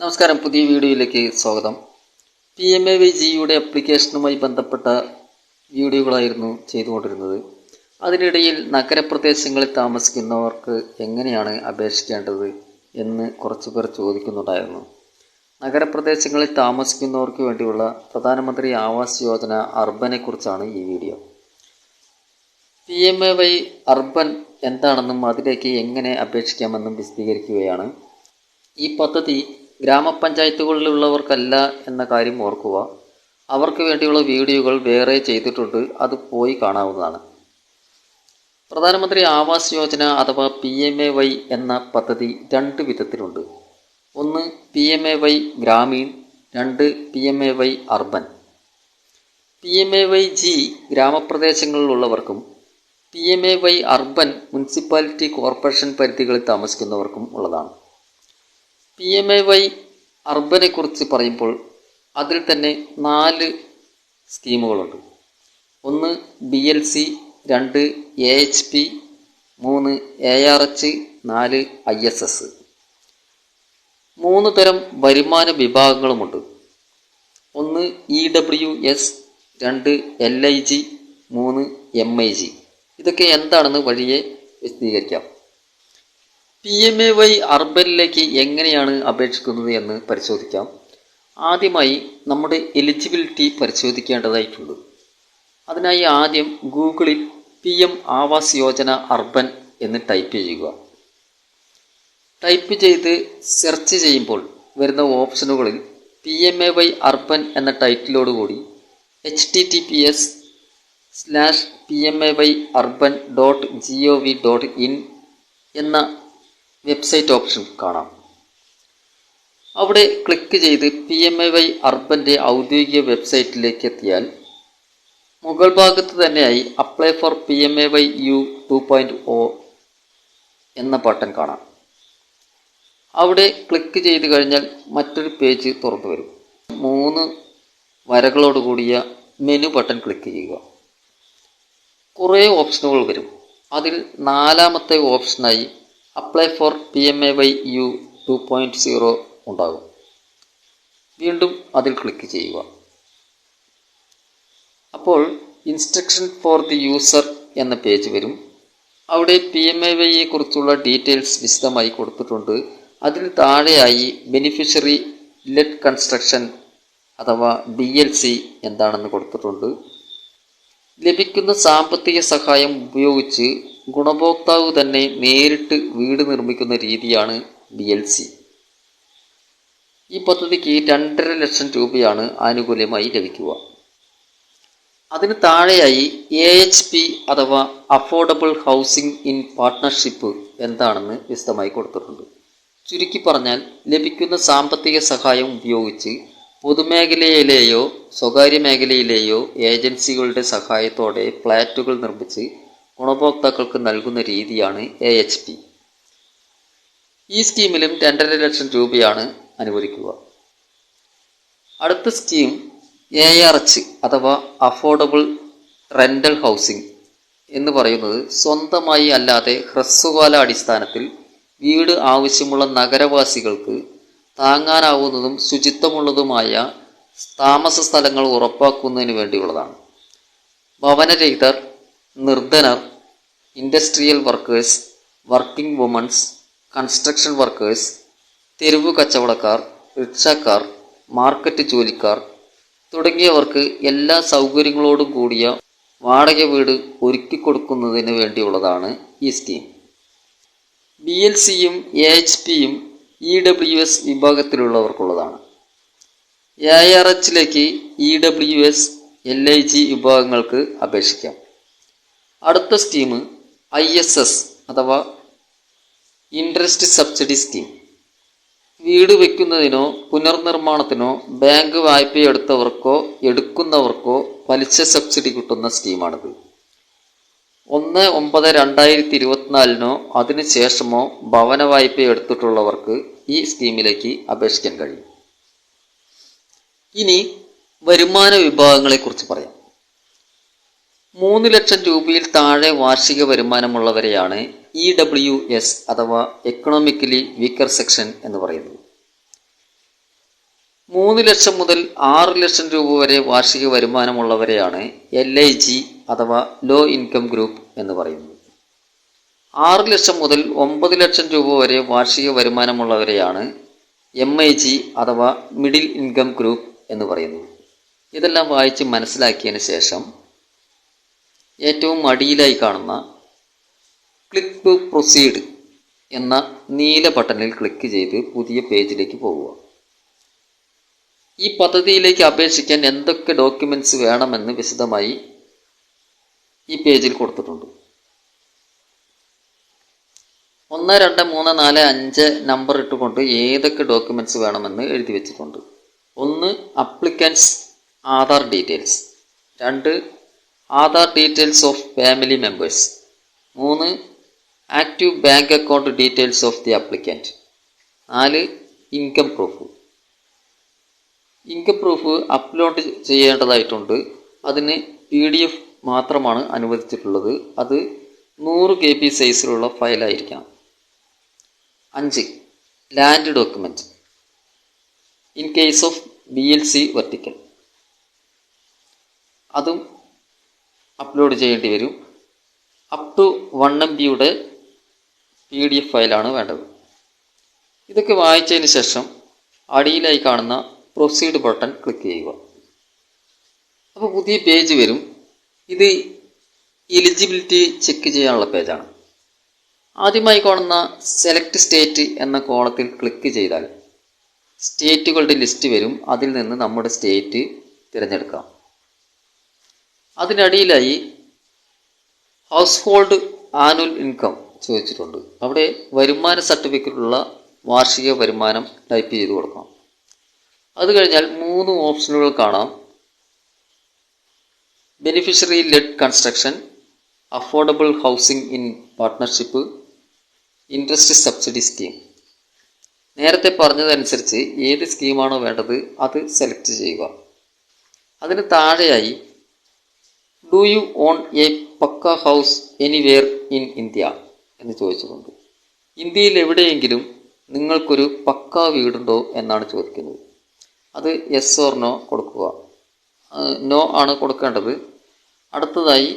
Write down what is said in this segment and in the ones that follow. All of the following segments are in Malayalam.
നമസ്കാരം, പുതിയ വീഡിയോയിലേക്ക് സ്വാഗതം. PMAY-Gയുടെ ആപ്ലിക്കേഷനുമായി ബന്ധപ്പെട്ട വീഡിയോകളായിരുന്നു ചെയ്തുകൊണ്ടിരുന്നത്. അതിനിടയിൽ നഗരപ്രദേശങ്ങളിൽ താമസിക്കുന്നവർക്ക് എങ്ങനെയാണ് അപേക്ഷിക്കേണ്ടത് എന്ന് കുറച്ച് പേർ ചോദിക്കുന്നുണ്ടായിരുന്നു. നഗരപ്രദേശങ്ങളിൽ താമസിക്കുന്നവർക്ക് വേണ്ടിയുള്ള പ്രധാനമന്ത്രി ആവാസ് യോജന അർബനെക്കുറിച്ചാണ് ഈ വീഡിയോ. PMAY അർബൻ എന്താണെന്നും അതിലേക്ക് എങ്ങനെ അപേക്ഷിക്കാമെന്നും വിശദീകരിക്കുകയാണ്. ഈ പദ്ധതി ഗ്രാമപഞ്ചായത്തുകളിലുള്ളവർക്കല്ല എന്ന കാര്യം ഓർക്കുക. അവർക്ക് വേണ്ടിയുള്ള വീഡിയോകൾ വേറെ ചെയ്തിട്ടുണ്ട്, അത് പോയി കാണാവുന്നതാണ്. പ്രധാനമന്ത്രി ആവാസ് യോജന അഥവാ PMAY എന്ന പദ്ധതി രണ്ട് വിധത്തിലുണ്ട്. ഒന്ന് PMAY ഗ്രാമീൺ, രണ്ട് PMAY അർബൻ. PMAY-G ഗ്രാമപ്രദേശങ്ങളിലുള്ളവർക്കും PMAY അർബൻ മുനിസിപ്പാലിറ്റി കോർപ്പറേഷൻ പരിധികളിൽ താമസിക്കുന്നവർക്കും ഉള്ളതാണ്. PMAY അർബനെ കുറിച്ച് പറയുമ്പോൾ അതിൽ തന്നെ 4 സ്കീമുകളുണ്ട്. ഒന്ന് BLC, 2 AHP, 3 ARH, 4 ISS. 3 തരം വരുമാന വിഭാഗങ്ങളുമുണ്ട്. ഒന്ന് EWS, 2 LIG, 3 MIG. ഇതൊക്കെ എന്താണെന്ന് വഴിയെ വിശദീകരിക്കാം. PMAY അർബനിലേക്ക് എങ്ങനെയാണ് അപേക്ഷിക്കുന്നത് എന്ന് പരിശോധിക്കാം. ആദ്യമായി നമ്മുടെ എലിജിബിലിറ്റി പരിശോധിക്കേണ്ടതായിട്ടുണ്ട്. അതിനായി ആദ്യം ഗൂഗിളിൽ PM ആവാസ് യോജന അർബൻ എന്ന് ടൈപ്പ് ചെയ്യുക. ടൈപ്പ് ചെയ്ത് സെർച്ച് ചെയ്യുമ്പോൾ വരുന്ന ഓപ്ഷനുകളിൽ PMAY അർബൻ എന്ന ടൈറ്റിലോടുകൂടി https:/pmayurban.gov.in എന്ന വെബ്സൈറ്റ് ഓപ്ഷൻ കാണാം. അവിടെ ക്ലിക്ക് ചെയ്ത് PMAY അർബൻ്റെ ഔദ്യോഗിക വെബ്സൈറ്റിലേക്ക് എത്തിയാൽ മുകൾ ഭാഗത്ത് തന്നെയായി അപ്ലൈ ഫോർ PMAY-U 2.0 എന്ന ബട്ടൺ കാണാം. അവിടെ ക്ലിക്ക് ചെയ്ത് കഴിഞ്ഞാൽ മറ്റൊരു പേജ് തുറന്നു വരും. 3 വരകളോട് കൂടിയ മെനു ബട്ടൺ ക്ലിക്ക് ചെയ്യുക. കുറേ ഓപ്ഷനുകൾ വരും. അതിൽ 4ാമത്തെ ഓപ്ഷനായി അപ്ലൈ ഫോർ PMAY-U 2.0 ഉണ്ടാകും. വീണ്ടും അതിൽ ക്ലിക്ക് ചെയ്യുക. അപ്പോൾ ഇൻസ്ട്രക്ഷൻ ഫോർ ദി യൂസർ എന്ന പേജ് വരും. അവിടെ PMAY കുറിച്ചുള്ള ഡീറ്റെയിൽസ് വിശദമായി കൊടുത്തിട്ടുണ്ട്. അതിന് താഴെയായി ബെനിഫിഷ്യറി ലെഡ് കൺസ്ട്രക്ഷൻ അഥവാ BLC എന്താണെന്ന് കൊടുത്തിട്ടുണ്ട്. ലഭിക്കുന്ന സാമ്പത്തിക സഹായം ഉപയോഗിച്ച് ഗുണഭോക്താവ് തന്നെ നേരിട്ട് വീട് നിർമ്മിക്കുന്ന രീതിയാണ് BLC. ഈ പദ്ധതിക്ക് 2.5 ലക്ഷം രൂപയാണ് ആനുകൂല്യമായി ലഭിക്കുക. അതിന് താഴെയായി AHP അഥവാ അഫോർഡബിൾ ഹൗസിംഗ് ഇൻ പാർട്ട്ണർഷിപ്പ് എന്താണെന്ന് വിശദമായി കൊടുത്തിട്ടുണ്ട്. ചുരുക്കി പറഞ്ഞാൽ ലഭിക്കുന്ന സാമ്പത്തിക സഹായം ഉപയോഗിച്ച് പൊതുമേഖലയിലെയോ സ്വകാര്യ മേഖലയിലെയോ ഏജൻസികളുടെ സഹായത്തോടെ ഫ്ലാറ്റുകൾ നിർമ്മിച്ച് ഗുണഭോക്താക്കൾക്ക് നൽകുന്ന രീതിയാണ് AHP. ഈ സ്കീമിലും 2.5 ലക്ഷം രൂപയാണ് അനുവദിക്കുക. അടുത്ത സ്കീം ARH അഥവാ അഫോർഡബിൾ റെൻ്റൽ ഹൗസിംഗ് എന്ന് പറയുന്നത് സ്വന്തമായി അല്ലാതെ ഹ്രസ്വകാല അടിസ്ഥാനത്തിൽ വീട് ആവശ്യമുള്ള നഗരവാസികൾക്ക് താങ്ങാനാവുന്നതും ശുചിത്വമുള്ളതുമായ താമസ സ്ഥലങ്ങൾ ഉറപ്പാക്കുന്നതിന് വേണ്ടിയുള്ളതാണ്. ഭവനരഹിതർ, നിർധനർ, industrial workers, working womens, construction workers, തെരുവ് കച്ചവടക്കാർ, റിക്ഷക്കാർ, മാർക്കറ്റ് ജോലിക്കാർ തുടങ്ങിയവർക്ക് എല്ലാ സൗകര്യങ്ങളോടും കൂടിയ വാടക വീട് ഒരുക്കിക്കൊടുക്കുന്നതിന് വേണ്ടിയുള്ളതാണ് ഈ സ്കീം. BLCയും AHPയും EWS വിഭാഗത്തിലുള്ളവർക്കുള്ളതാണ്. ARHലേക്ക് EWS, LIG വിഭാഗങ്ങൾക്ക് അപേക്ഷിക്കാം. അടുത്ത സ്കീം ISS അഥവാ ഇൻട്രസ്റ്റ് സബ്സിഡി സ്കീം. വീട് വയ്ക്കുന്നതിനോ പുനർനിർമ്മാണത്തിനോ ബാങ്ക് വായ്പയെടുത്തവർക്കോ എടുക്കുന്നവർക്കോ പലിശ സബ്സിഡി കിട്ടുന്ന സ്കീമാണിത്. 1/9/2024 അതിനുശേഷമോ ഭവന വായ്പ എടുത്തിട്ടുള്ളവർക്ക് ഈ സ്കീമിലേക്ക് അപേക്ഷിക്കാൻ കഴിയും. ഇനി വരുമാന വിഭാഗങ്ങളെക്കുറിച്ച് പറയാം. 3 ലക്ഷം രൂപയിൽ താഴെ വാർഷിക വരുമാനമുള്ളവരെയാണ് EWS അഥവാ എക്കണോമിക്കലി വീക്കർ സെക്ഷൻ എന്ന് പറയുന്നത്. 3 ലക്ഷം മുതൽ 6 ലക്ഷം രൂപ വരെ വാർഷിക വരുമാനമുള്ളവരെയാണ് LIG അഥവാ ലോ ഇൻകം ഗ്രൂപ്പ് എന്ന് പറയുന്നത്. 6 ലക്ഷം മുതൽ 9 ലക്ഷം രൂപ വരെ വാർഷിക വരുമാനമുള്ളവരെയാണ് MIG അഥവാ മിഡിൽ ഇൻകം ഗ്രൂപ്പ് എന്ന് പറയുന്നത്. ഇതെല്ലാം വായിച്ച് മനസ്സിലാക്കിയതിന് ശേഷം ഏറ്റവും അടിയിലായി കാണുന്ന ക്ലിക്ക് ടു പ്രൊസീഡ് എന്ന നീല ബട്ടണിൽ ക്ലിക്ക് ചെയ്ത് പുതിയ പേജിലേക്ക് പോകുക. ഈ പദ്ധതിയിലേക്ക് അപേക്ഷിക്കാൻ എന്തൊക്കെ ഡോക്യുമെൻറ്റ്സ് വേണമെന്ന് വിശദമായി ഈ പേജിൽ കൊടുത്തിട്ടുണ്ട്. 1, 2, 3, 4, 5 നമ്പർ ഇട്ടുകൊണ്ട് ഏതൊക്കെ ഡോക്യുമെൻറ്റ്സ് വേണമെന്ന് എഴുതി വെച്ചിട്ടുണ്ട്. 1. Applicants Aadhaar details. 2. Aadhaar details of family members. 3. Active bank account details of the applicant. 4. Income proof. Income proof upload ചെയ്യേണ്ടതായിട്ടുണ്ട്. അതിന് PDF മാത്രമാണ് അനുവദിച്ചിട്ടുള്ളത്. അത് 100 KB സൈസിലുള്ള ഫയലായിരിക്കണം. 5. Land document in case of BLC vertical. അതും അപ്ലോഡ് ചെയ്യേണ്ടി വരും. അപ് ടു 1 MB PDF ഫയലാണ് വേണ്ടത്. ഇതൊക്കെ വായിച്ചതിന് ശേഷം അടിയിലായി കാണുന്ന പ്രൊസീഡ് ബട്ടൺ ക്ലിക്ക് ചെയ്യുക. അപ്പോൾ പുതിയ പേജ് വരും. ഇത് എലിജിബിലിറ്റി ചെക്ക് ചെയ്യാനുള്ള പേജാണ്. ആദ്യമായി കാണുന്ന സെലക്ട് സ്റ്റേറ്റ് എന്ന കോളത്തിൽ ക്ലിക്ക് ചെയ്താൽ സ്റ്റേറ്റുകളുടെ ലിസ്റ്റ് വരും. അതിൽ നിന്ന് നമ്മുടെ സ്റ്റേറ്റ് തിരഞ്ഞെടുക്കാം. അതിനടിയിലായി ഹൗസ് ഹോൾഡ് ആനുവൽ ഇൻകം ചോദിച്ചിട്ടുണ്ട്. അവിടെ വരുമാന സർട്ടിഫിക്കറ്റുള്ള വാർഷിക വരുമാനം ടൈപ്പ് ചെയ്ത് കൊടുക്കണം. അത് കഴിഞ്ഞാൽ 3 ഓപ്ഷനുകൾ കാണാം. Beneficiary led construction, affordable housing in partnership, interest subsidy scheme. നേരത്തെ പറഞ്ഞതനുസരിച്ച് ഏത് സ്കീമാണോ വേണ്ടത് അത് സെലക്ട് ചെയ്യുക. അതിന് താഴെയായി do you own a pucca house anywhere in India എന്ന് ചോദിച്ചിട്ടുണ്ട്. ഇന്ത്യയിൽ എവിടെയെങ്കിലും നിങ്ങൾക്കൊരു പക്ക വീടുണ്ടോ എന്നാണ് ചോദിക്കുന്നത്. അത് യെസ് ഓർ നോ കൊടുക്കുക. നോ ആണ് കൊടുക്കേണ്ടത്. അടുത്തതായി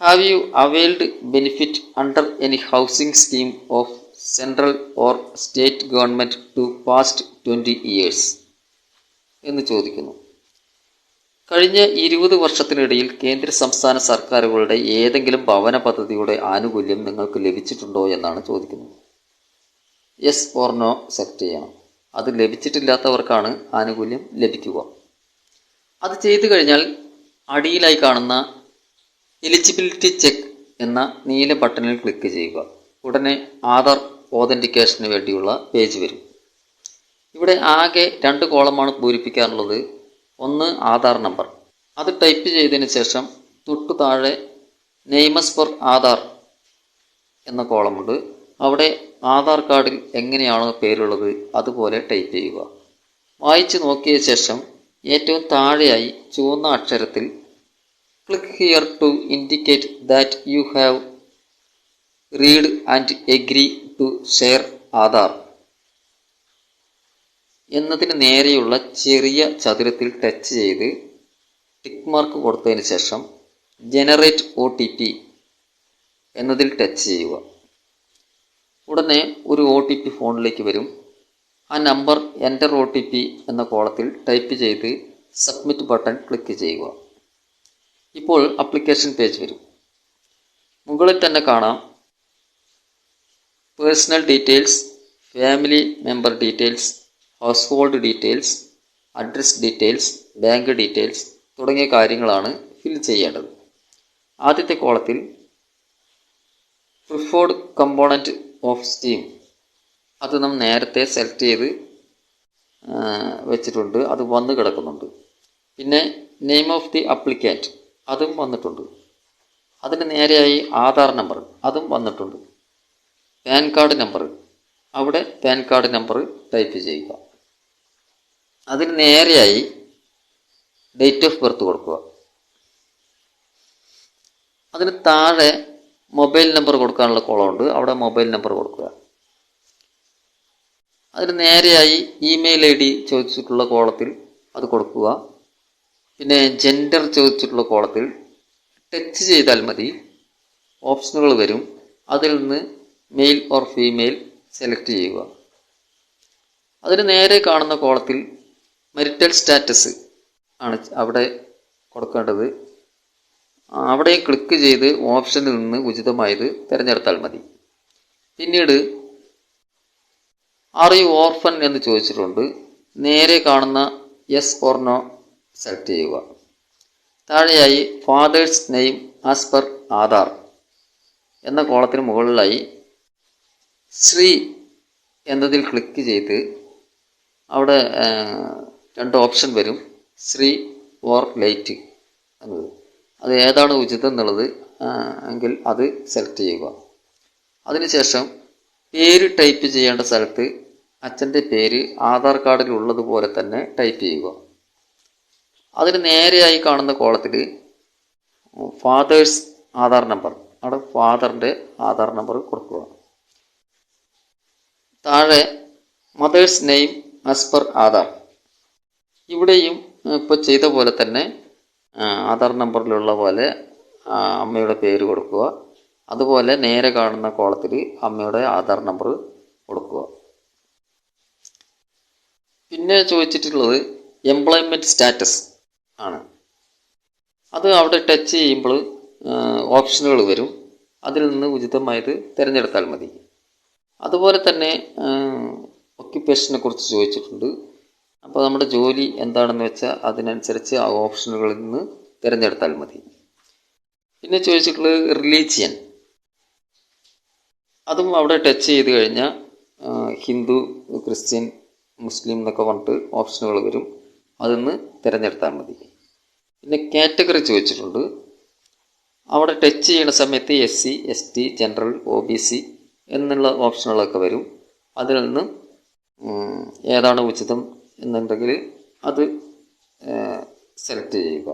have you availed benefit under any housing scheme of central or state government to past 20 years എന്ന് ചോദിക്കുന്നു. കഴിഞ്ഞ 20 വർഷത്തിനിടയിൽ കേന്ദ്ര സംസ്ഥാന സർക്കാരുകളുടെ ഏതെങ്കിലും ഭവന പദ്ധതിയുടെ ആനുകൂല്യം നിങ്ങൾക്ക് ലഭിച്ചിട്ടുണ്ടോ എന്നാണ് ചോദിക്കുന്നത്. യെസ് ഓർ നോ സെലക്ട് ചെയ്യണം. അത് ലഭിച്ചിട്ടില്ലാത്തവർക്കാണ് ആനുകൂല്യം ലഭിക്കുക. അത് ചെയ്തു കഴിഞ്ഞാൽ അടിയിലായി കാണുന്ന എലിജിബിലിറ്റി ചെക്ക് എന്ന നീല ബട്ടണിൽ ക്ലിക്ക് ചെയ്യുക. ഉടനെ ആധാർ ഓതൻറ്റിക്കേഷന് വേണ്ടിയുള്ള പേജ് വരും. ഇവിടെ ആകെ 2 കോളമാണ് പൂരിപ്പിക്കാനുള്ളത്. 1 ആധാർ നമ്പർ. അത് ടൈപ്പ് ചെയ്തതിന് ശേഷം തൊട്ടു താഴെ നെയ്മസ് ഫോർ ആധാർ എന്ന കോളമുണ്ട്. അവിടെ ആധാർ കാർഡിൽ എങ്ങനെയാണോ പേരുള്ളത് അതുപോലെ ടൈപ്പ് ചെയ്യുക. വായിച്ച് നോക്കിയ ശേഷം ഏറ്റവും താഴെയായി ചുവന്ന അക്ഷരത്തിൽ click here to indicate that you have read and agree to share Aadhaar എന്നതിന് നേരെയുള്ള ചെറിയ ചതുരത്തിൽ ടച്ച് ചെയ്ത് ടിക്ക് മാർക്ക് കൊടുത്തതിന് ശേഷം ജനറേറ്റ് OTP എന്നതിൽ ടച്ച് ചെയ്യുക. ഉടനെ ഒരു OTP ഫോണിലേക്ക് വരും. ആ നമ്പർ എൻ്റർ OTP എന്ന കോളത്തിൽ ടൈപ്പ് ചെയ്ത് സബ്മിറ്റ് ബട്ടൺ ക്ലിക്ക് ചെയ്യുക. ഇപ്പോൾ അപ്ലിക്കേഷൻ പേജ് വരും. മുകളിൽ തന്നെ കാണാം personal details, family member details, house hold details, address details, bank details തുടങ്ങിയ കാര്യങ്ങളാണ് ഫിൽ ചെയ്യേണ്ടത്. ആദ്യത്തെ കോളത്തിൽ പ്രിഫേർഡ് കമ്പോണൻറ്റ് ഓഫ് സ്കീം അത് നാം നേരത്തെ സെലക്ട് ചെയ്ത് വെച്ചിട്ടുണ്ട്. അത് വന്ന് കിടക്കുന്നുണ്ട്. പിന്നെ നെയിം ഓഫ് ദി അപ്ലിക്കൻറ്റ് അതും വന്നിട്ടുണ്ട്. അതിന് നേരെയായി ആധാർ നമ്പർ അതും വന്നിട്ടുണ്ട്. പാൻ കാർഡ് നമ്പർ അവിടെ പാൻ കാർഡ് നമ്പർ ടൈപ്പ് ചെയ്യുക. അതിന് നേരെയായി ഡേറ്റ് ഓഫ് ബർത്ത് കൊടുക്കുക. അതിന് താഴെ മൊബൈൽ നമ്പർ കൊടുക്കാനുള്ള കോളമുണ്ട്. അവിടെ മൊബൈൽ നമ്പർ കൊടുക്കുക. അതിന് നേരെയായി ഇമെയിൽ ID ചോദിച്ചിട്ടുള്ള കോളത്തിൽ അത് കൊടുക്കുക. പിന്നെ ജെൻഡർ ചോദിച്ചിട്ടുള്ള കോളത്തിൽ ടച്ച് ചെയ്താൽ മതി, ഓപ്ഷനുകൾ വരും. അതിൽ നിന്ന് മെയിൽ ഓർ ഫീമെയിൽ സെലക്ട് ചെയ്യുക. അതിന് നേരെ കാണുന്ന കോളത്തിൽ മരിറ്റൽ സ്റ്റാറ്റസ് ആണ് അവിടെ കൊടുക്കേണ്ടത്. അവിടെ ക്ലിക്ക് ചെയ്ത് ഓപ്ഷനിൽ നിന്ന് ഉചിതമായത് തിരഞ്ഞെടുത്താൽ മതി. പിന്നീട് ആർ യു ഓർഫൻ എന്ന് ചോദിച്ചിട്ടുണ്ട്. നേരെ കാണുന്ന യെസ് ഓർ നോ സെലക്ട് ചെയ്യുക. താഴെയായി fathers name as per Aadhaar എന്ന കോളത്തിന് മുകളിലായി ശ്രീ എന്നതിൽ ക്ലിക്ക് ചെയ്ത് അവിടെ 2 ഓപ്ഷൻ വരും, ശ്രീ ഓർ ലൈറ്റ് എന്നത്. അത് ഏതാണ് ഉചിതം എന്നുള്ളത് എങ്കിൽ അത് സെലക്ട് ചെയ്യുക. അതിനുശേഷം പേര് ടൈപ്പ് ചെയ്യേണ്ട സ്ഥലത്ത് അച്ഛൻ്റെ പേര് ആധാർ കാർഡിൽ ഉള്ളതുപോലെ തന്നെ ടൈപ്പ് ചെയ്യുക. അതിന് നേരെയായി കാണുന്ന കോളത്തിൽ ഫാദേഴ്സ് ആധാർ നമ്പർ, അവിടെ ഫാദറിൻ്റെ ആധാർ നമ്പർ കൊടുക്കുക. താഴെ mothers name as per Aadhaar, ഇവിടെയും ഇപ്പോൾ ചെയ്ത പോലെ തന്നെ ആധാർ നമ്പറിലുള്ള പോലെ അമ്മയുടെ പേര് കൊടുക്കുക. അതുപോലെ നേരെ കാണുന്ന കോളത്തിൽ അമ്മയുടെ ആധാർ നമ്പർ കൊടുക്കുക. പിന്നെ ചോദിച്ചിട്ടുള്ളത് എംപ്ലോയ്മെൻറ്റ് സ്റ്റാറ്റസ് ആണ്. അത് അവിടെ ടച്ച് ചെയ്യുമ്പോൾ ഓപ്ഷനുകൾ വരും, അതിൽ നിന്ന് ഉചിതമായത് തിരഞ്ഞെടുത്താൽ മതി. അതുപോലെ തന്നെ ഒക്യുപ്പേഷനെ കുറിച്ച് ചോദിച്ചിട്ടുണ്ട്. അപ്പോൾ നമ്മുടെ ജോലി എന്താണെന്ന് വെച്ചാൽ അതിനനുസരിച്ച് ആ ഓപ്ഷനുകളിൽ നിന്ന് തിരഞ്ഞെടുത്താൽ മതി. പിന്നെ ചോദിച്ചിട്ടുള്ളത് റിലീജിയൻ, അതും അവിടെ ടച്ച് ചെയ്ത് കഴിഞ്ഞാൽ ഹിന്ദു, ക്രിസ്ത്യൻ, മുസ്ലിം എന്നൊക്കെ പറഞ്ഞിട്ട് ഓപ്ഷനുകൾ വരും, അതിൽ നിന്ന് തിരഞ്ഞെടുത്താൽ മതി. പിന്നെ കാറ്റഗറി ചോദിച്ചിട്ടുണ്ട്. അവിടെ ടച്ച് ചെയ്യുന്ന സമയത്ത് SC, ST, ജനറൽ, OBC എന്നുള്ള ഓപ്ഷനുകളൊക്കെ വരും. അതിൽ നിന്ന് ഏതാണ് ഉചിതം എന്നുണ്ടെങ്കിൽ അത് സെലക്ട് ചെയ്യുക.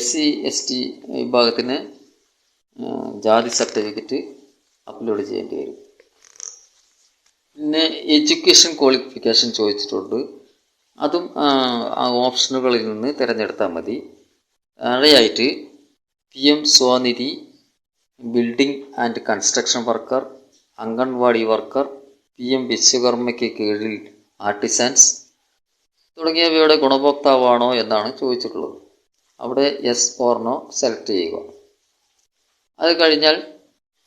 SC, ST വിഭാഗത്തിന് ജാതി സർട്ടിഫിക്കറ്റ് അപ്ലോഡ് ചെയ്യേണ്ടി വരും. പിന്നെ എഡ്യൂക്കേഷൻ ക്വാളിഫിക്കേഷൻ ചോദിച്ചിട്ടുണ്ട്. അതും ആ ഓപ്ഷനുകളിൽ നിന്ന് തിരഞ്ഞെടുത്താൽ മതി. താഴെയായിട്ട് PM Svanidhi, building and construction worker, anganwadi worker, PM വിശ്വകർമ്മയ്ക്ക് കീഴിൽ ആർട്ടിസാൻസ് തുടങ്ങിയവയുടെ ഗുണഭോക്താവാണോ എന്നാണ് ചോദിച്ചിട്ടുള്ളത്. അവിടെ യെസ് ഓർ നോ സെലക്ട് ചെയ്യുക. അത് കഴിഞ്ഞാൽ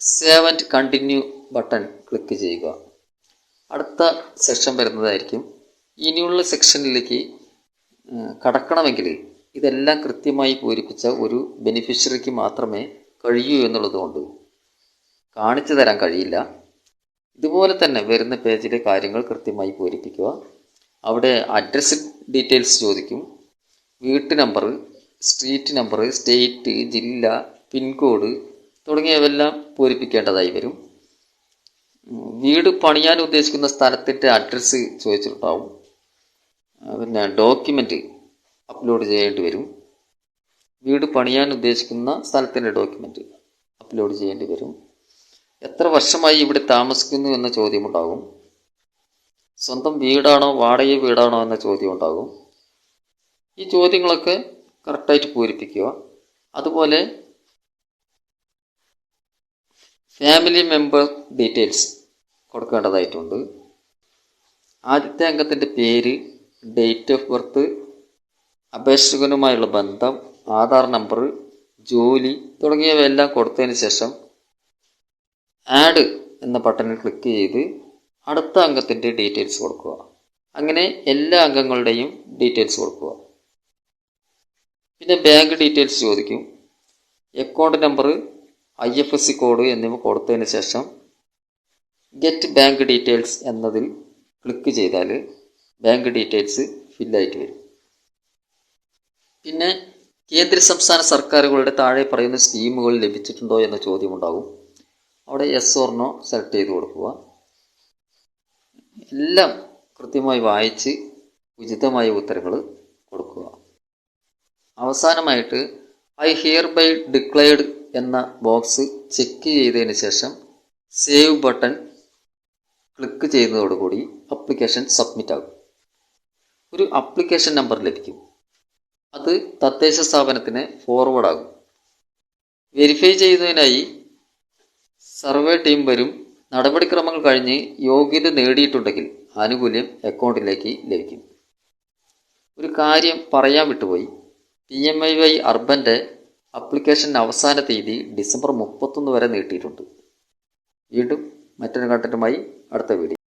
save and continue button click ചെയ്യുക. അടുത്ത സെക്ഷൻ വരുന്നതായിരിക്കും. ഇനിയുള്ള സെക്ഷനിലേക്ക് കടക്കണമെങ്കിൽ ഇതെല്ലാം കൃത്യമായി പൂരിപ്പിച്ച ഒരു ബെനിഫിഷ്യറിക്ക് മാത്രമേ കഴിയൂ എന്നുള്ളതുകൊണ്ട് കാണിച്ചു തരാൻ കഴിയില്ല. ഇതുപോലെ തന്നെ വരുന്ന പേജിലെ കാര്യങ്ങൾ കൃത്യമായി പൂരിപ്പിക്കുക. അവിടെ അഡ്രസ് ഡീറ്റെയിൽസ് ചോദിക്കും, വീട്ടു നമ്പർ, സ്ട്രീറ്റ് നമ്പർ, സ്റ്റേറ്റ്, ജില്ല, പിൻകോഡ് തുടങ്ങിയവയെല്ലാം പൂരിപ്പിക്കേണ്ടതായി വരും. വീട് പണിയാൻ ഉദ്ദേശിക്കുന്ന സ്ഥലത്തിൻ്റെ അഡ്രസ്സ് ചോദിച്ചിട്ടുണ്ടാവും. പിന്നെ ഡോക്യുമെൻ്റ് അപ്ലോഡ് ചെയ്യേണ്ടി വരും. വീട് പണിയാൻ ഉദ്ദേശിക്കുന്ന സ്ഥലത്തിൻ്റെ ഡോക്യുമെൻ്റ് അപ്ലോഡ് ചെയ്യേണ്ടി വരും. എത്ര വർഷമായി ഇവിടെ താമസിക്കുന്നു എന്ന ചോദ്യമുണ്ടാകും. സ്വന്തം വീടാണോ വാടക വീടാണോ എന്ന ചോദ്യം ഉണ്ടാകും. ഈ ചോദ്യങ്ങളൊക്കെ കറക്റ്റായിട്ട് പൂരിപ്പിക്കുക. അതുപോലെ ഫാമിലി മെമ്പർ ഡീറ്റെയിൽസ് കൊടുക്കേണ്ടതായിട്ടുണ്ട്. ആദ്യത്തെ അംഗത്തിൻ്റെ പേര്, ഡേറ്റ് ഓഫ് ബർത്ത്, അപേക്ഷകനുമായുള്ള ബന്ധം, ആധാർ നമ്പർ, ജോലി തുടങ്ങിയവയെല്ലാം കൊടുത്തതിന് ശേഷം ആഡ് എന്ന ബട്ടണിൽ ക്ലിക്ക് ചെയ്ത് അടുത്ത അംഗത്തിൻ്റെ ഡീറ്റെയിൽസ് കൊടുക്കുക. അങ്ങനെ എല്ലാ അംഗങ്ങളുടെയും ഡീറ്റെയിൽസ് കൊടുക്കുക. പിന്നെ ബാങ്ക് ഡീറ്റെയിൽസ് ചോദിക്കും. അക്കൗണ്ട് നമ്പർ, IFSC കോഡ് എന്നിവ കൊടുത്തതിന് ശേഷം ഗെറ്റ് ബാങ്ക് ഡീറ്റെയിൽസ് എന്നതിൽ ക്ലിക്ക് ചെയ്താൽ ബാങ്ക് ഡീറ്റെയിൽസ് ഫില്ലായിട്ട് വരും. പിന്നെ കേന്ദ്ര സംസ്ഥാന സർക്കാരുകളുടെ താഴെ പറയുന്ന സ്കീമുകൾ ലഭിച്ചിട്ടുണ്ടോ എന്ന ചോദ്യമുണ്ടാകും. അവിടെ യെസ് ഓർ നോ സെലക്ട് ചെയ്ത് കൊടുക്കുക. എല്ലാം കൃത്യമായി വായിച്ച് ഉചിതമായ ഉത്തരങ്ങൾ കൊടുക്കുക. അവസാനമായിട്ട് ഐ ഹിയർ ബൈ ഡിക്ലെയർഡ് എന്ന ബോക്സ് ചെക്ക് ചെയ്തതിന് ശേഷം സേവ് ബട്ടൺ ക്ലിക്ക് ചെയ്യുന്നതോടുകൂടി ആപ്ലിക്കേഷൻ സബ്മിറ്റ് ആകും. ഒരു ആപ്ലിക്കേഷൻ നമ്പർ ലഭിക്കും. അത് തദ്ദേശ സ്ഥാപനത്തിന് ഫോർവേഡ് ആകും. വെരിഫൈ ചെയ്യുന്നതിനായി സർവേ ടീം വരും. നടപടിക്രമങ്ങൾ കഴിഞ്ഞ് യോഗ്യത നേടിയിട്ടുണ്ടെങ്കിൽ ആനുകൂല്യം അക്കൗണ്ടിലേക്ക് ലഭിക്കും. ഒരു കാര്യം പറയാൻ വിട്ടുപോയി. PMIY അർബൻ്റെ ആപ്ലിക്കേഷൻ അവസാന തീയതി ഡിസംബർ 31 വരെ നീട്ടിയിട്ടുണ്ട്. വീണ്ടും മറ്റൊരു കണ്ടന്റുമായി അടുത്ത വീഡിയോ.